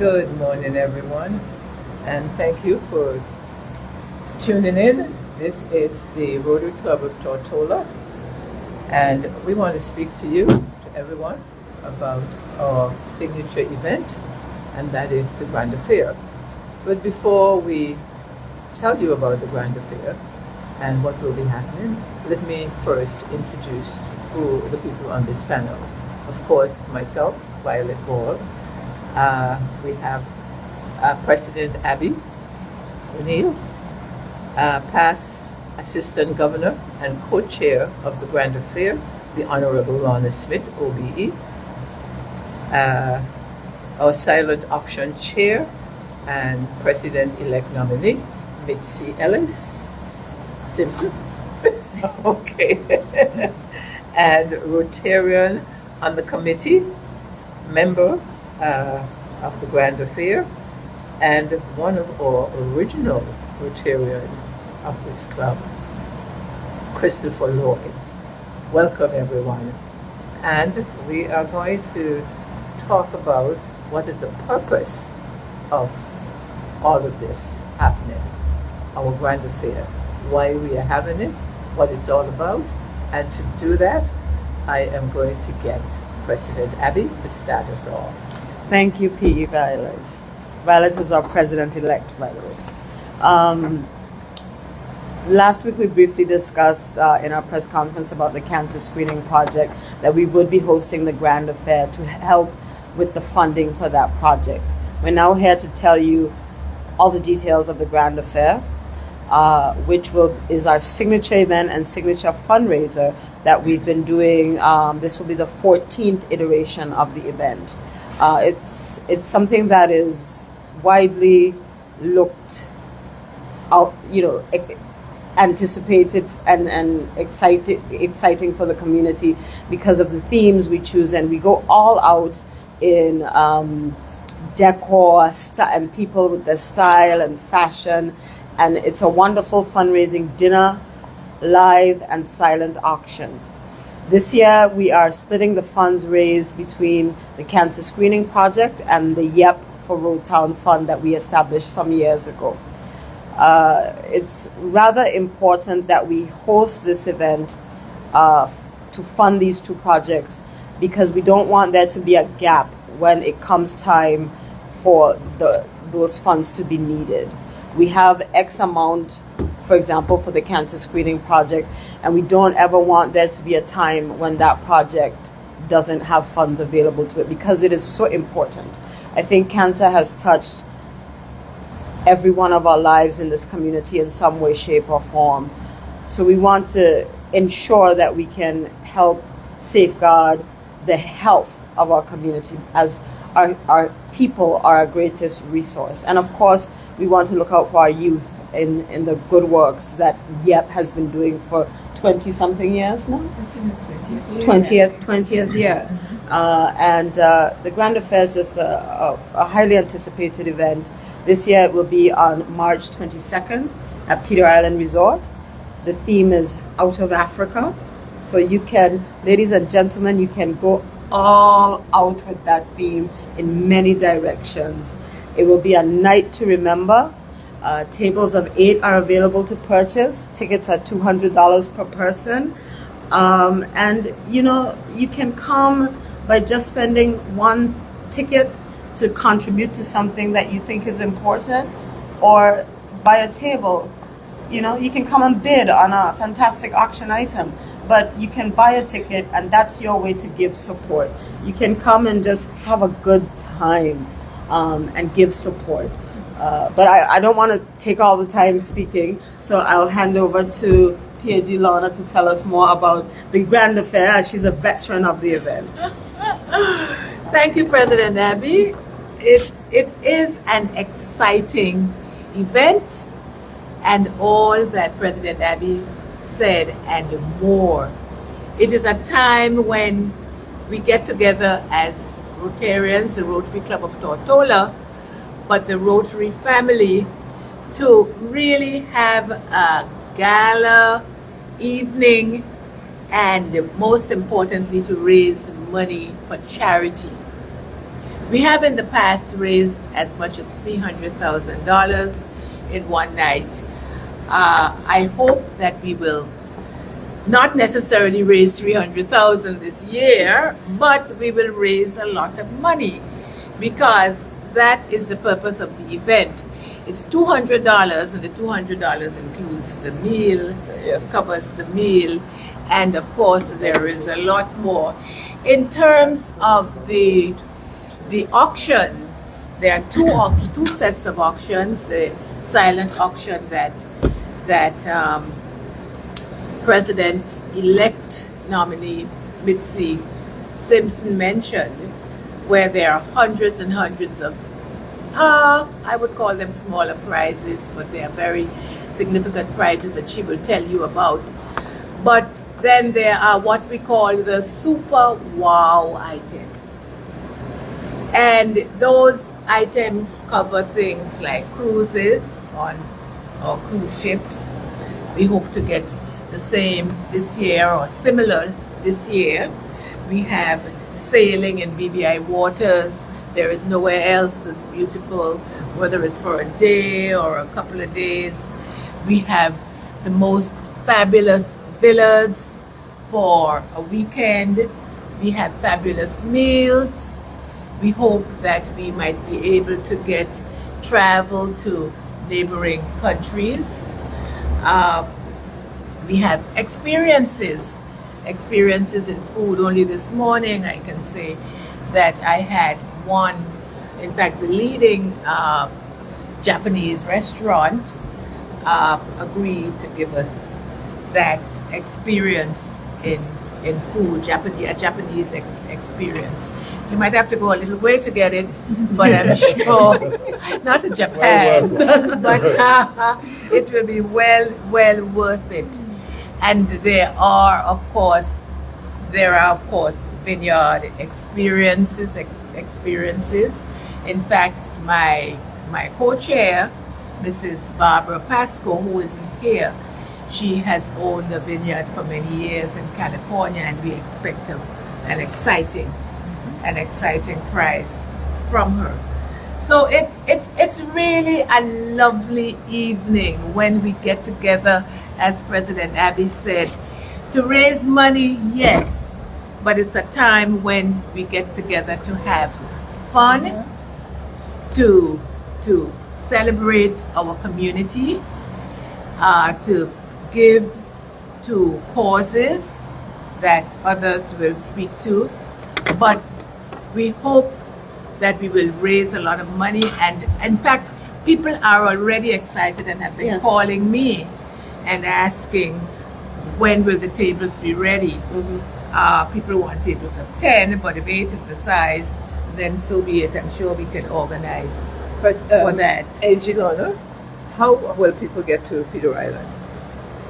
Good morning, everyone, and thank you for tuning in. This is the Rotary Club of Tortola, and we want to speak to you, to everyone, about our signature event, and that is the Grand Affair. But before we tell you about the Grand Affair and what will be happening, let me first introduce who the people on this panel. Of course, myself, Violet Ball. We have President Abby O'Neill, past Assistant Governor and Co-Chair of the Grand Affair, the Honorable Lorna Smith, OBE, our Silent Auction Chair and President-elect nominee, Mitzi Ellis Simpson. Okay. And Rotarian on the committee, member of the Grand Affair, and one of our original Rotarian of this club, Christopher Lloyd. Welcome, everyone. And we are going to talk about what is the purpose of all of this happening, our Grand Affair, why we are having it, what it's all about. And to do that, I am going to get President Abby to start us off. Thank you, P.E. Violet. Violet is our president-elect, by the way. Last week we briefly discussed in our press conference about the cancer screening project that we would be hosting the Grand Affair to help with the funding for that project. We're now here to tell you all the details of the Grand Affair, which is our signature event and signature fundraiser that we've been doing. This will be the 14th iteration of the event. It's something that is widely looked out, anticipated and exciting for the community because of the themes we choose, and we go all out in decor and people with their style and fashion, and it's a wonderful fundraising dinner, live and silent auction. This year we are splitting the funds raised between the Cancer Screening Project and the YEP for Road Town Fund that we established some years ago. It's rather important that we host this event to fund these two projects because we don't want there to be a gap when it comes time for those funds to be needed. We have X amount, for example, for the Cancer Screening Project, and we don't ever want there to be a time when that project doesn't have funds available to it because it is so important. I think cancer has touched every one of our lives in this community in some way, shape, or form. So we want to ensure that we can help safeguard the health of our community, as our people are our greatest resource. And of course, we want to look out for our youth in the good works that YEP has been doing for 20-something years now? This is 20th year. 20th year. And the Grand Affair is just a highly anticipated event. This year it will be on March 22nd at Peter Island Resort. The theme is Out of Africa. So you can, ladies and gentlemen, you can go all out with that theme in many directions. It will be a night to remember. Tables of 8 are available to purchase. Tickets are $200 per person. And you can come by just spending one ticket to contribute to something that you think is important, or buy a table. You can come and bid on a fantastic auction item, but you can buy a ticket, and that's your way to give support. You can come and just have a good time and give support. But I don't want to take all the time speaking, so I'll hand over to PAG Lorna to tell us more about the Grand Affair, as she's a veteran of the event. Thank you, President Abby. It is an exciting event, and all that President Abby said and more. It is a time when we get together as Rotarians, the Rotary Club of Tortola, but the Rotary family, to really have a gala evening, and most importantly, to raise money for charity. We have in the past raised as much as $300,000 in one night. I hope that we will not necessarily raise 300,000 this year, but we will raise a lot of money because that is the purpose of the event. It's $200, and the $200 includes the meal, Yes. covers the meal, and of course there is a lot more. In terms of the auctions, there are two sets of auctions. The silent auction that President-elect nominee Mitzi Simpson mentioned, where there are hundreds and hundreds of, I would call them smaller prizes, but they are very significant prizes that she will tell you about. But then there are what we call the super wow items. And those items cover things like cruises on or cruise ships. We hope to get the same this year or similar this year. We have sailing in BVI waters. There is nowhere else as beautiful, whether it's for a day or a couple of days. We have the most fabulous villas for a weekend. We have fabulous meals. We hope that we might be able to get travel to neighboring countries. We have experiences in food. Only this morning I can say that I had one, in fact the leading Japanese restaurant agreed to give us that experience in food, a Japanese experience. You might have to go a little way to get it, but I'm sure, not to Japan, but it will be well worth it. And there are of course vineyard experiences. In fact, my co-chair, Mrs. Barbara Pasco, who isn't here, she has owned a vineyard for many years in California, and we expect an exciting prize from her. So it's really a lovely evening when we get together, as President Abbey said, to raise money, yes, but it's a time when we get together to have fun, to celebrate our community, to give to causes that others will speak to, but we hope that we will raise a lot of money. And in fact, people are already excited and have been calling me and asking when will the tables be ready. People want tables of 10, but if 8 is the size, then so be it. I'm sure we can organize for that. A.G. Lorna, how will people get to Peter Island?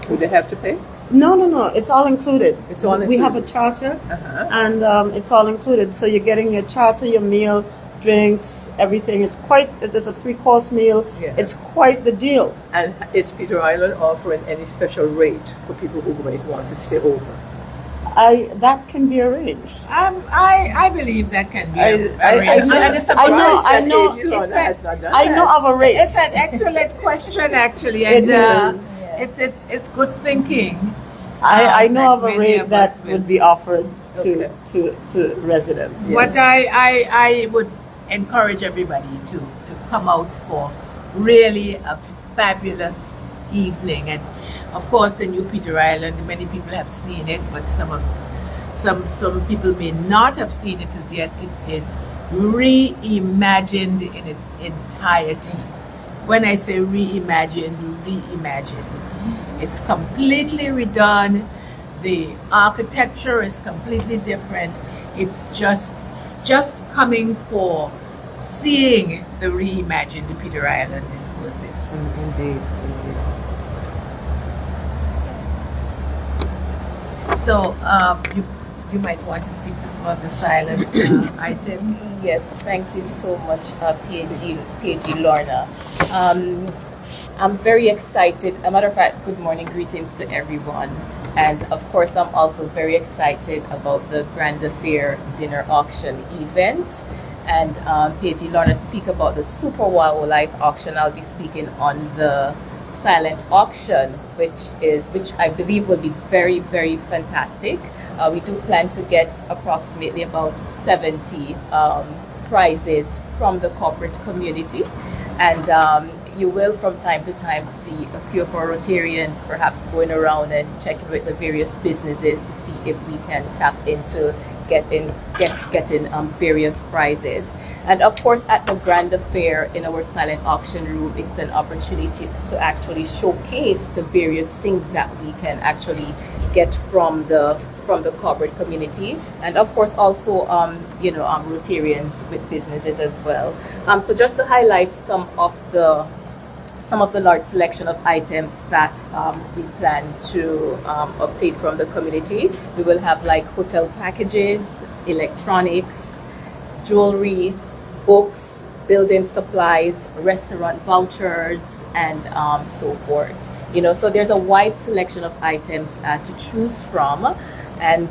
Would they have to pay? No. It's all included. It's all We have a included. charter, and it's all included. So you're getting your charter, your meal, drinks, everything. It's a 3-course meal. Yeah. It's quite the deal. And is Peter Island offering any special rate for people who might want to stay over? That can be arranged. I believe that can be arranged. I It's a know- good- I know- A.G. Lorna has not done I know that. of a rate. It's an excellent question, actually, It and is. it's good thinking. I know of that a many rate of that us will. would be offered Okay. to residents. But I would encourage everybody to come out for really a fabulous evening. And of course, the new Peter Island, many people have seen it, but some people may not have seen it as yet. It is reimagined in its entirety. When I say reimagined, it's completely redone. The architecture is completely different. It's just coming for seeing the reimagined Peter Island is worth it. Indeed. So you might want to speak to some of the silent items. Yes, thank you so much, PG Lorna. I'm very excited. As a matter of fact, good morning, greetings to everyone. And of course, I'm also very excited about the Grand Affair Dinner Auction event and PhD Lorna speak about the Super Wow Life auction. I'll be speaking on the silent auction, which I believe will be very, very fantastic. We do plan to get approximately about 70 prizes from the corporate community, and you will from time to time see a few of our Rotarians perhaps going around and checking with the various businesses to see if we can tap into getting various prizes. And of course, at the grand affair in our silent auction room, it's an opportunity to actually showcase the various things that we can actually get from the corporate community, and of course also Rotarians with businesses as well. So just to highlight some of the large selection of items that we plan to obtain from the community, we will have like hotel packages, electronics, jewelry, books, building supplies, restaurant vouchers, and so forth. So there's a wide selection of items to choose from, and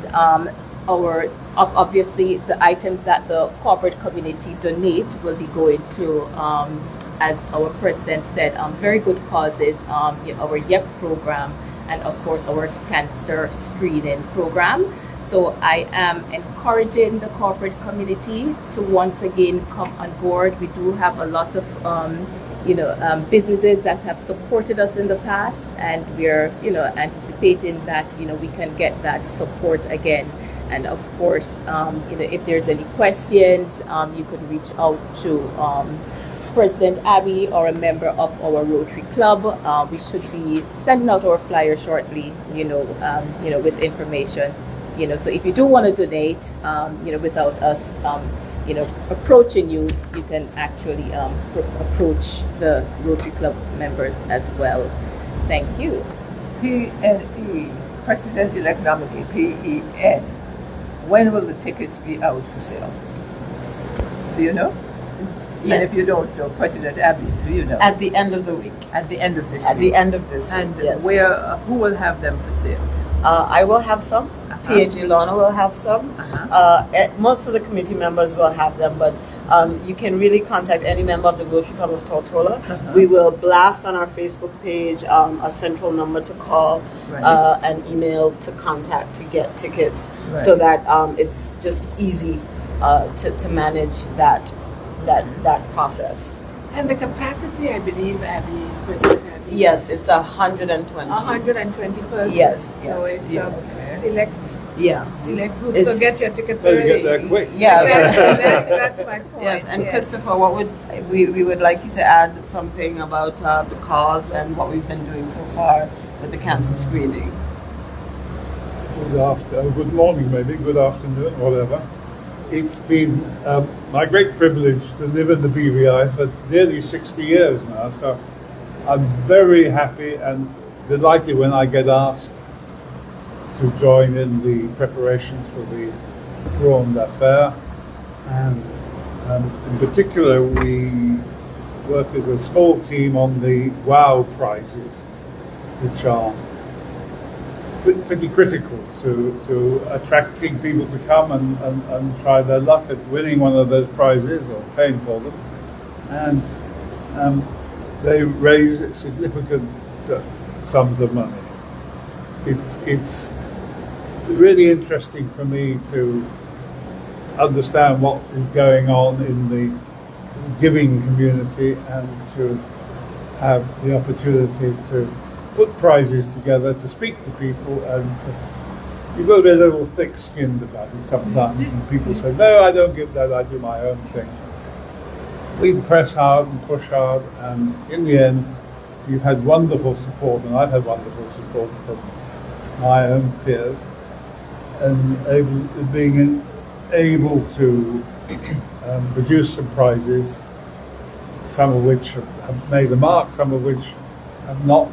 obviously the items that the corporate community donate will be going to, as our president said, very good causes, our YEP program, and of course our cancer screening program. So I am encouraging the corporate community to once again come on board. We do have a lot of businesses that have supported us in the past, and we're anticipating that we can get that support again. And of course, if there's any questions, you could reach out to President Abby or a member of our Rotary Club. We should be sending out our flyer shortly, with information. So if you do want to donate, without us, approaching you, you can actually approach the Rotary Club members as well. Thank you. PNE, President-elect nominee, PEN. When will the tickets be out for sale? Do you know? Yeah. And if you don't know, President Abby, do you know? At the end of the week. At the end of this At week. the end of this And week, yes. who will have them for sale? I will have some. PhD Lorna will have some. Most of the committee members will have them, but you can really contact any member of the Rotary Club of Tortola. We will blast on our Facebook page a central number to call, and email to contact to get tickets, so that it's just easy to manage that process. And the capacity, I believe, Abby, President Abby. Yes, it's 120. 120 persons. Yes, So yes. it's a select group. It's- So get your tickets Better already. get there quick. Yeah. That's my point. Yes, and Christopher, what would we would like you to add something about the cause and what we've been doing so far with the cancer screening? Good morning, maybe, good afternoon, whatever. It's been my great privilege to live in the BVI for nearly 60 years now, so I'm very happy and delighted when I get asked to join in the preparations for the Grand Affair. And in particular, we work as a small team on the WOW prizes, which are pretty critical to attracting people to come and try their luck at winning one of those prizes or paying for them. And they raise significant sums of money. It's really interesting for me to understand what is going on in the giving community and to have the opportunity to put prizes together, to speak to people, and you've got to be a little thick-skinned about it sometimes. And people say, no, I don't give that, I do my own thing. We press hard and push hard, and in the end, you've had wonderful support, and I've had wonderful support from my own peers, and being able to produce some prizes, some of which have made a mark, some of which have not.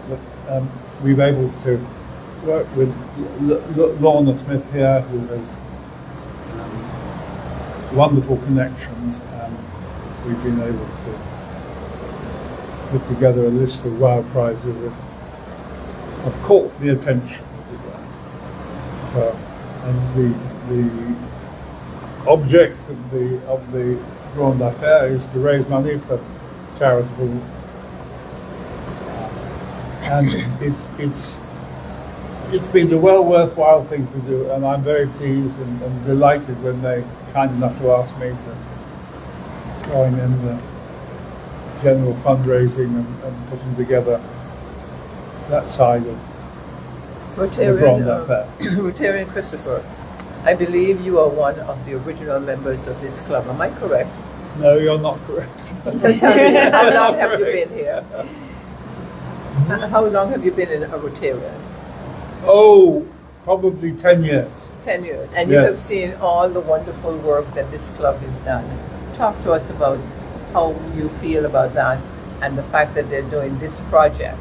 We've able to work with Lorna Smith here, who has wonderful connections, and we've been able to put together a list of WOW prizes that have caught the attention, as it were. So, and the object of the Grande Affaire is to raise money for charitable, and it's been a well worthwhile thing to do, and I'm very pleased and delighted when they kind enough to ask me to join in the general fundraising and putting together that side of the Grande Affaire. Rotarian Christopher, I believe you are one of the original members of this club. Am I correct? No, you're not correct. Tell me, how long have you been here? How long have you been in a Rotarian? Oh, probably 10 years. 10 years. And you Yeah. have seen all the wonderful work that this club has done. Talk to us about how you feel about that and the fact that they're doing this project.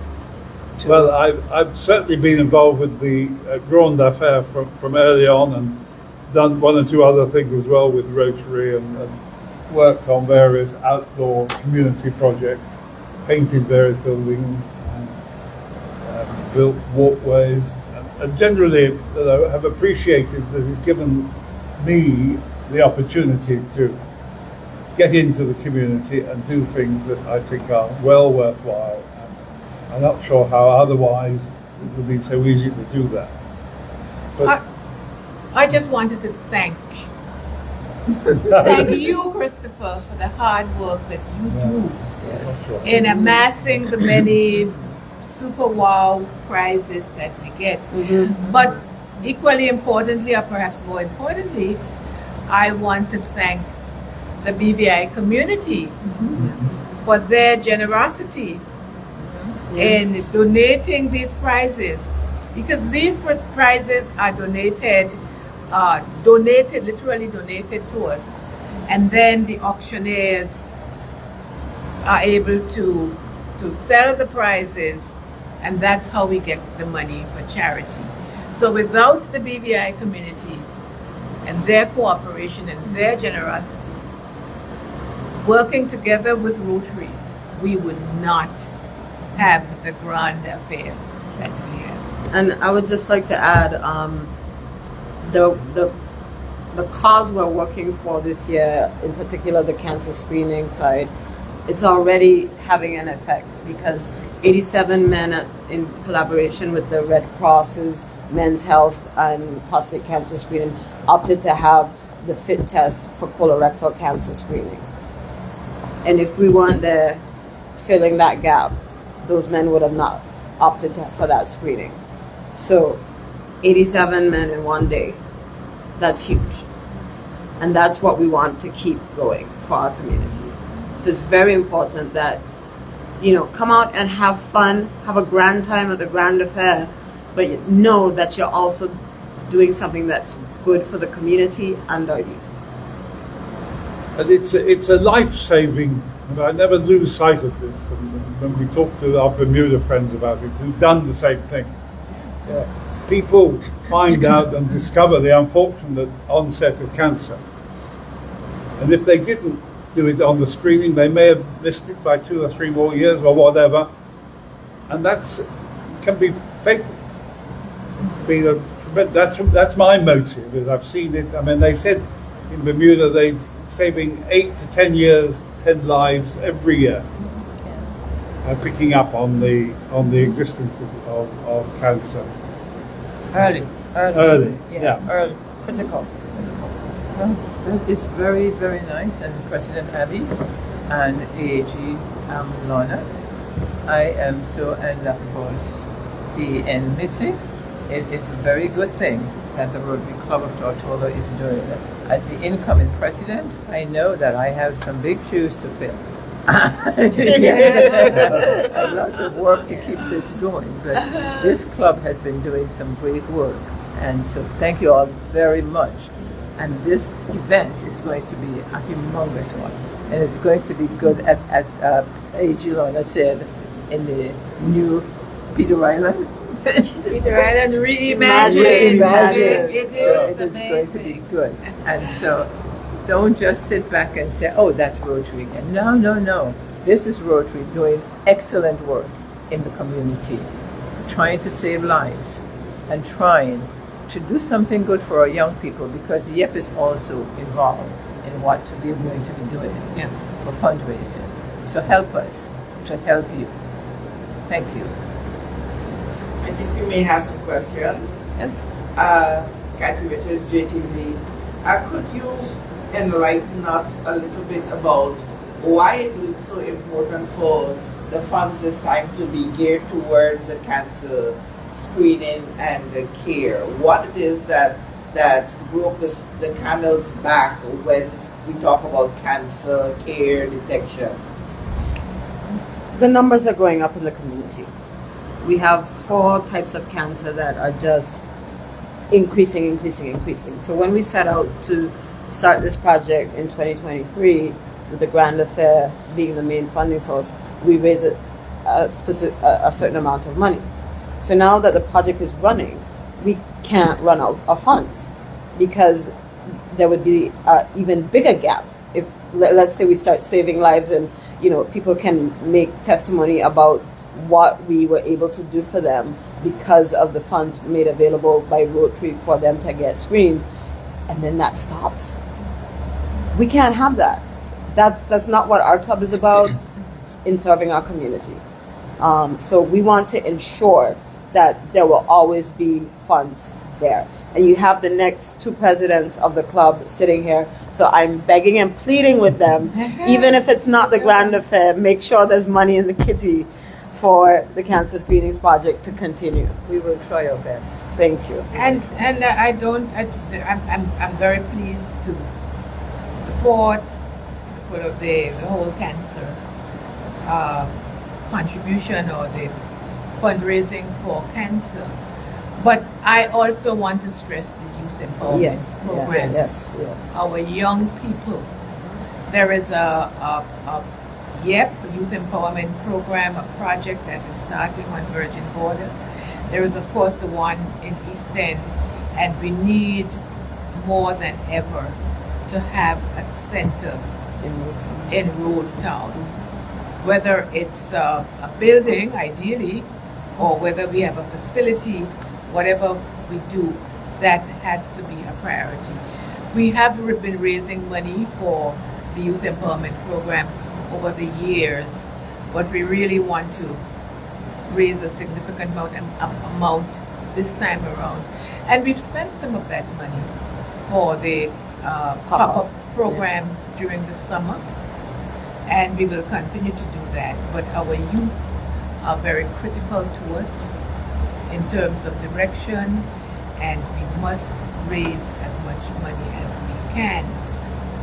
Well, I've certainly been involved with the Grande Affaire from early on, and done one or two other things as well with Rotary, and worked on various outdoor community projects, painted various buildings, and built walkways, and generally have appreciated that it's given me the opportunity to get into the community and do things that I think are well worthwhile. I'm not sure how otherwise it would be so easy to do that. But I just wanted to thank you, Christopher, for the hard work that you do Yes. in amassing the many super wow prizes that we get. But equally importantly, or perhaps more importantly, I want to thank the BVI community for their generosity in donating these prizes, because these prizes are literally donated to us, and then the auctioneers are able to sell the prizes, and that's how we get the money for charity. So without the BVI community and their cooperation and their generosity, working together with Rotary, we would not have the Grande Affaire that we have. And I would just like to add, the cause we're working for this year, in particular the cancer screening side, it's already having an effect, because 87 men in collaboration with the Red Cross's Men's Health and Prostate Cancer Screening opted to have the FIT test for colorectal cancer screening. And if we weren't there filling that gap, those men would have not opted for that screening. So 87 men in one day, that's huge. And that's what we want to keep going for our community. So it's very important that, come out and have fun, have a grand time at the Grande Affaire, but know that you're also doing something that's good for the community and our youth. But it's a life-saving, and I never lose sight of this. And when we talk to our Bermuda friends about it, who've done the same thing, people find out and discover the unfortunate onset of cancer. And if they didn't do it on the screening, they may have missed it by 2 or 3 more years or whatever, and can be fatal. That's my motive, is I've seen it. I mean, they said in Bermuda they're saving 8 to 10 years, 10 lives every year, picking up on the existence of cancer. Early. Yeah. Early. Critical. Well, it's very, very nice. And President Abby and AAG Lorna, I am so, and of course, PN Mitzi, it is a very good thing that the Rotary Club of Tortola is doing. As the incoming president, I know that I have some big shoes to fill. Yes. Lots of work to keep this going, but this club has been doing some great work, and so thank you all very much. And this event is going to be a humongous one, and it's going to be good, as A.G. Lorna said, in the new Peter Island. Peter Island reimagined. It is So it is going to be amazing. good, and so don't just sit back and say, oh, that's Rotary again. No. This is Rotary doing excellent work in the community, trying to save lives and trying to do something good for our young people, because YEP is also involved in what we're going to be doing. Yes, for fundraising. So help us to help you. Thank you. I think we may have some questions. Yes. Kathy Richards, JTV. Could you enlighten us a little bit about why it was so important for the funds this time to be geared towards the cancer screening and the care? What it is that broke the camel's back when we talk about cancer care detection? The numbers are going up in the community. We have 4 types of cancer that are just increasing. So when we set out to start this project in 2023, with the Grand Affair being the main funding source, we raised a certain amount of money. So now that the project is running, we can't run out of funds because there would be an even bigger gap if, let's say, we start saving lives and people can make testimony about what we were able to do for them because of the funds made available by Rotary for them to get screened, and then that stops. We can't have that. That's not what our club is about in serving our community. So we want to ensure that there will always be funds there. And you have the next 2 presidents of the club sitting here. So I'm begging and pleading with them, even if it's not the Grand Affair, make sure there's money in the kitty for the Cancer Screenings Project to continue. We will try our best. Thank you. And I'm very pleased to support the whole cancer contribution or the fundraising for cancer. But I also want to stress the youth empowerment programs. Yes. Our young people. There is a youth empowerment program, a project that is starting on Virgin Border. There is, of course, the one in East End, and we need more than ever to have a center in Road Town. Whether it's a building, ideally, or whether we have a facility, whatever we do, that has to be a priority. We have been raising money for the youth empowerment program over the years, but we really want to raise a significant amount this time around. And we've spent some of that money for the pop-up programs during the summer, and we will continue to do that. But our youth are very critical to us in terms of direction, and we must raise as much money as we can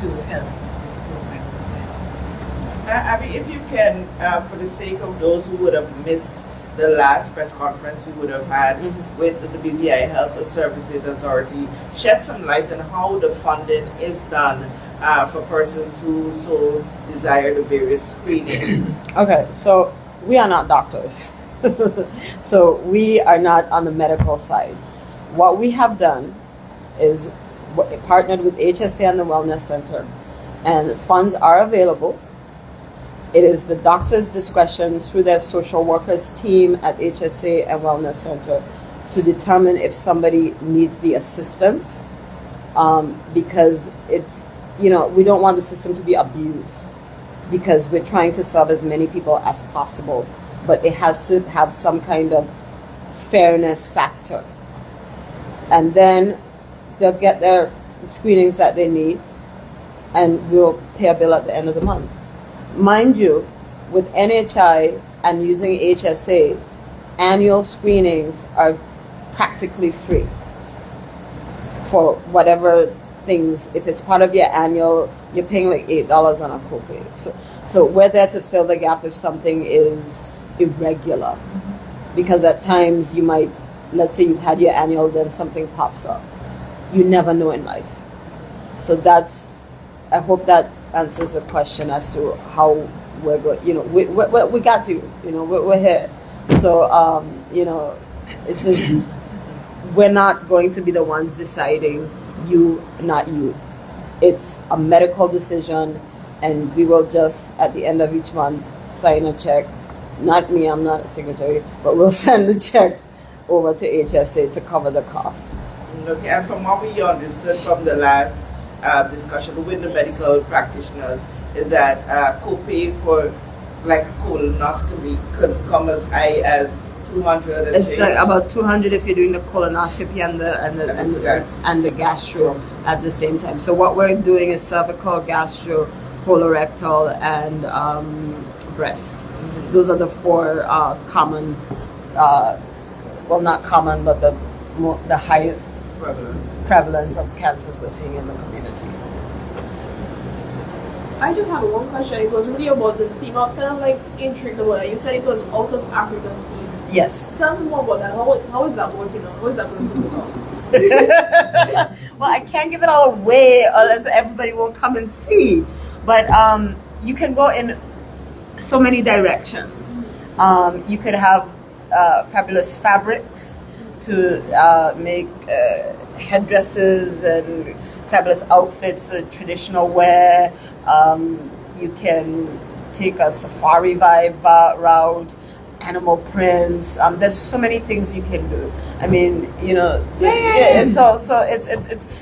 to help this program as well. Abby, if you can, for the sake of those who would have missed the last press conference we would have had with the BVI Health Services Authority, shed some light on how the funding is done for persons who so desire the various screenings. Okay, so we are not doctors. So we are not on the medical side. What we have done is partnered with HSA and the Wellness Center, and funds are available. It is the doctor's discretion through their social workers team at HSA and Wellness Center to determine if somebody needs the assistance, because it's, we don't want the system to be abused, because we're trying to serve as many people as possible, but it has to have some kind of fairness factor. And then they'll get their screenings that they need, and we'll pay a bill at the end of the month. Mind you, with NHI and using HSA, annual screenings are practically free for whatever things. If it's part of your annual, you're paying like $8 on a copay. So we're there to fill the gap if something is irregular. Because at times you might, let's say you've had your annual, then something pops up. You never know in life. So I hope that answers the question as to how we're going. We got you. We're here. So it's just, we're not going to be the ones deciding you, not you. It's a medical decision, and we will just at the end of each month sign a check. Not me, I'm not a signatory, but we'll send the check over to HSA to cover the cost. Okay, and from what we understood from the last discussion with the medical practitioners is that copay for like a colonoscopy could come as high as 200. It's like about 200 if you're doing the colonoscopy and the gastro at the same time. So what we're doing is cervical, gastro, colorectal, and breast. Those are the four common, well, not common, but the highest prevalence of cancers we're seeing in the community. I just had one question. It was really about the theme. I was kind of like intrigued about it. You said it was out of African theme. Yes. Tell me more about that. How is that working out? How is that going to work out? Well, I can't give it all away unless everybody will come and see. But you can go in so many directions. You could have fabulous fabrics to make headdresses and fabulous outfits, traditional wear. You can take a safari vibe route, animal prints. There's so many things you can do. I mean, so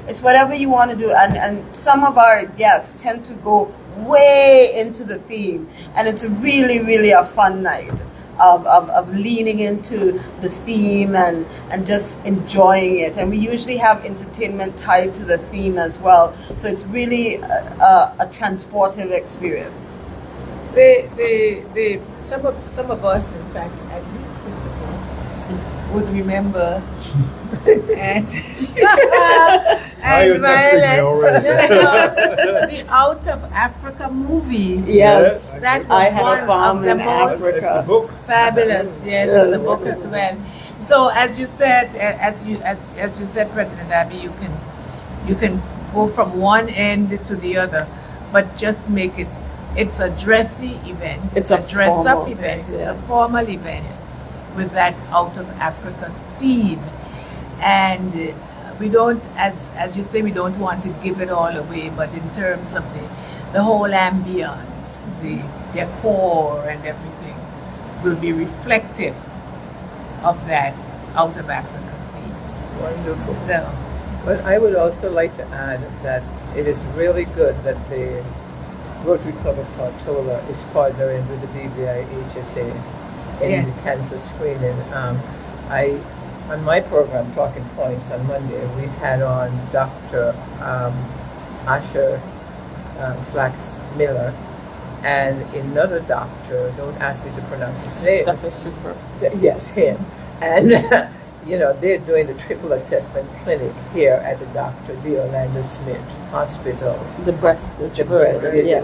it's whatever you want to do. And some of our guests tend to go way into the theme, and it's really, really a fun night of leaning into the theme and just enjoying it. And we usually have entertainment tied to the theme as well, so it's really a transportive experience. Some of us, in fact, at least Christopher, would remember and You're testing me already. the Out of Africa movie. Yes, That was I had one a farm of the in most Africa. Book. fabulous. Yes, it's a book as well. So as you said, as you said, President Abbey, you can go from one end to the other, but just make it. It's a dressy event. It's a dress-up formal event. event, It's a yes. formal event with that Out of Africa theme, and we don't, as you say, we don't want to give it all away. But in terms of the whole ambience, the decor, and everything, will be reflective of that Out of Africa theme. Wonderful. So. But I would also like to add that it is really good that the Rotary Club of Tortola is partnering with the BVI HSA in Yes. the cancer screening. On my program, Talking Points, on Monday, we had on Dr. Asher Flax Miller and another doctor, don't ask me to pronounce his name. Dr. Super. Yes, him. And, they're doing the triple assessment clinic here at the Dr. D. Orlando Smith Hospital. The breast, the The triple,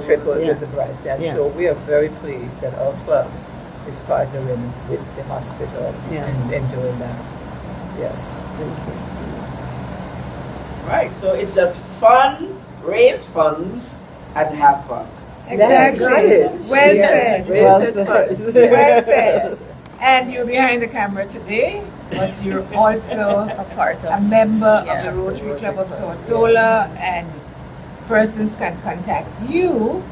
triple yeah. with the breast. And Yeah. so we are very pleased that our club is partnering with the hospital Yeah. and doing that. Yes. Right, so it's just fun, raise funds, and have fun. Exactly. Yes. Well Yes. said. Well said. Well said. And you're behind the camera today, but you're also A part of a member Yeah. of the Rotary Club of Tortola, and persons can contact you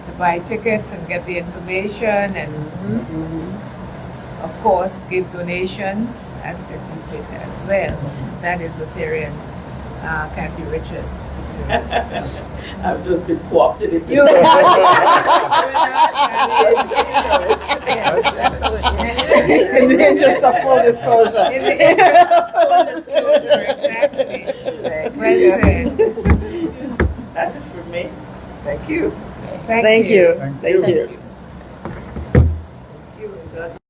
to buy tickets and get the information, and of course give donations as they see fit as well. That is Rotarian Kathy Richards. I've just been co-opted into You- it. In the interest of full disclosure. In the interest of full disclosure, exactly. Well said. That's it for me. Thank you. Thank you. Thank Thank you. you.